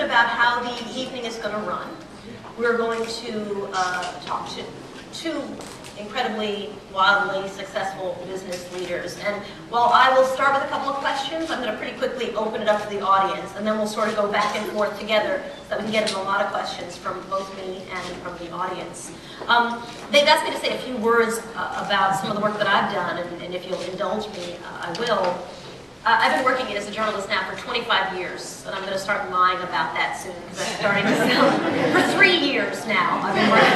about how the evening is going to run. We're going to talk to two incredibly, wildly successful business leaders. And while I will start with a couple of questions, I'm going to pretty quickly open it up to the audience, and then we'll sort of go back and forth together so that we can get into a lot of questions from both me and from the audience. They've asked me to say a few words about some of the work that I've done, and if you'll indulge me, I will. I've been working as a journalist now for 25 years, and I'm going to start lying about that soon, because I'm starting to sound, for 3 years now I've been working.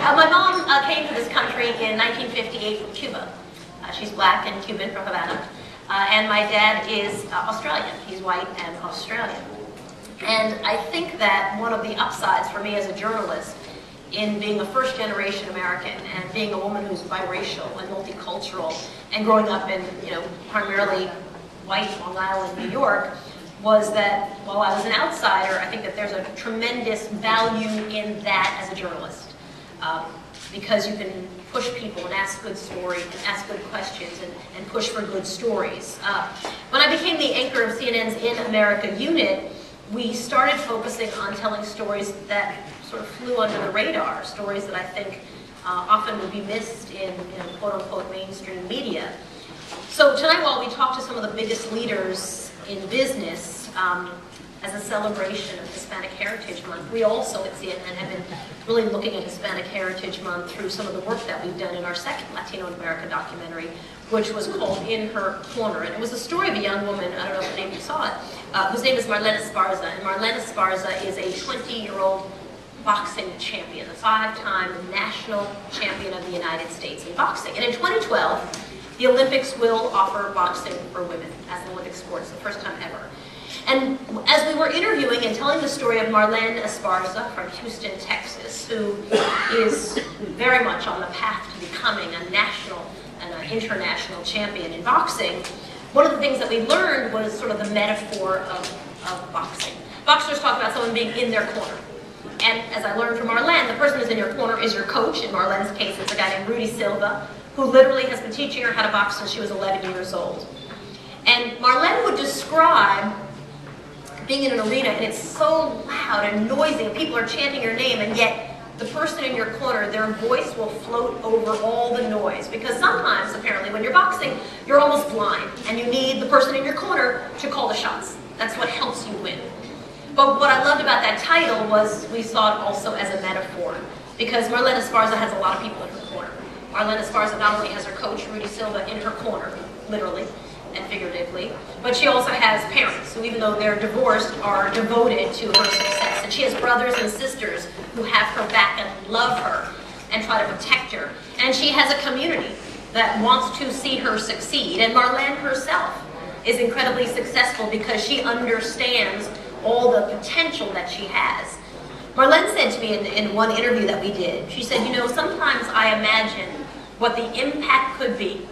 My mom came to this country in 1958 from Cuba. She's black and Cuban from Havana. And my dad is Australian. He's white and Australian. And I think that one of the upsides for me as a journalist in being a first-generation American and being a woman who's biracial and multicultural and growing up in, primarily white Long Island, New York, was that while I was an outsider, I think that there's a tremendous value in that as a journalist. Because you can push people and ask good stories and ask good questions and push for good stories. When I became the anchor of CNN's In America unit, we started focusing on telling stories that sort of flew under the radar, stories that I think often would be missed in quote-unquote mainstream media. So tonight, while we talk to some of the biggest leaders in business, as a celebration of Hispanic Heritage Month, we also at CNN have been really looking at Hispanic Heritage Month through some of the work that we've done in our second Latino America documentary, which was called In Her Corner. And it was a story of a young woman, I don't know if any of you saw it, whose name is Marlena Esparza. And Marlena Esparza is a 20-year-old boxing champion, a 5-time national champion of the United States in boxing. And in 2012, the Olympics will offer boxing for women as an Olympic sport. It's the first time ever. And as we were interviewing and telling the story of Marlena Esparza from Houston, Texas, who is very much on the path to becoming a national and an international champion in boxing, one of the things that we learned was sort of the metaphor of boxing. Boxers talk about someone being in their corner. And as I learned from Marlene, the person who's in your corner is your coach. In Marlene's case, it's a guy named Rudy Silva, who literally has been teaching her how to box since she was 11 years old. And Marlene would describe being in an arena, and it's so loud and noisy, and people are chanting your name, and yet the person in your corner, their voice will float over all the noise. Because sometimes, apparently, when you're boxing, you're almost blind, and you need the person in your corner to call the shots. That's what helps you win. But what I loved about that title was we saw it also as a metaphor, because Marlena Esparza has a lot of people in her corner. Marlena Esparza not only has her coach, Rudy Silva, in her corner, literally and figuratively, but she also has parents who, even though they're divorced, are devoted to her success. And she has brothers and sisters who have her back and love her and try to protect her. And she has a community that wants to see her succeed. And Marlene herself is incredibly successful because she understands all the potential that she has. Marlene said to me in one interview that we did, she said, sometimes I imagine what the impact could be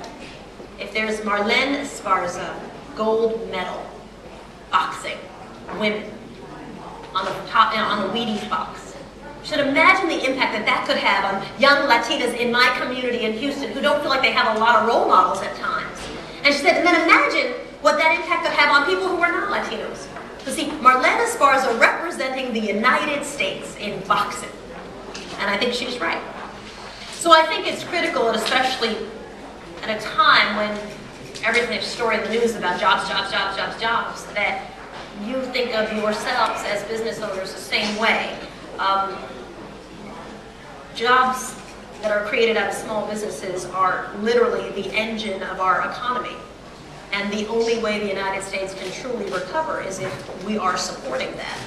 if there's Marlene Esparza, gold medal, boxing, women, on the top, on the Wheaties box. You should imagine the impact that that could have on young Latinas in my community in Houston who don't feel like they have a lot of role models at times. And she said, and then imagine what that impact could have on people who are not Latinos. So see, Marlena Esparza representing the United States in boxing. And I think she's right. So I think it's critical, and especially at a time when everything story in the news about jobs, jobs, jobs, jobs, jobs, that you think of yourselves as business owners the same way. Jobs that are created out of small businesses are literally the engine of our economy. And the only way the United States can truly recover is if we are supporting that.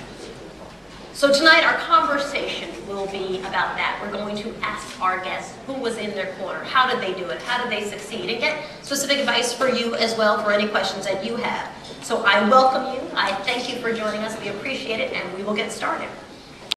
So tonight our conversation will be about that. We're going to ask our guests who was in their corner, how did they do it, how did they succeed, and get specific advice for you as well for any questions that you have. So I welcome you, I thank you for joining us, we appreciate it, and we will get started.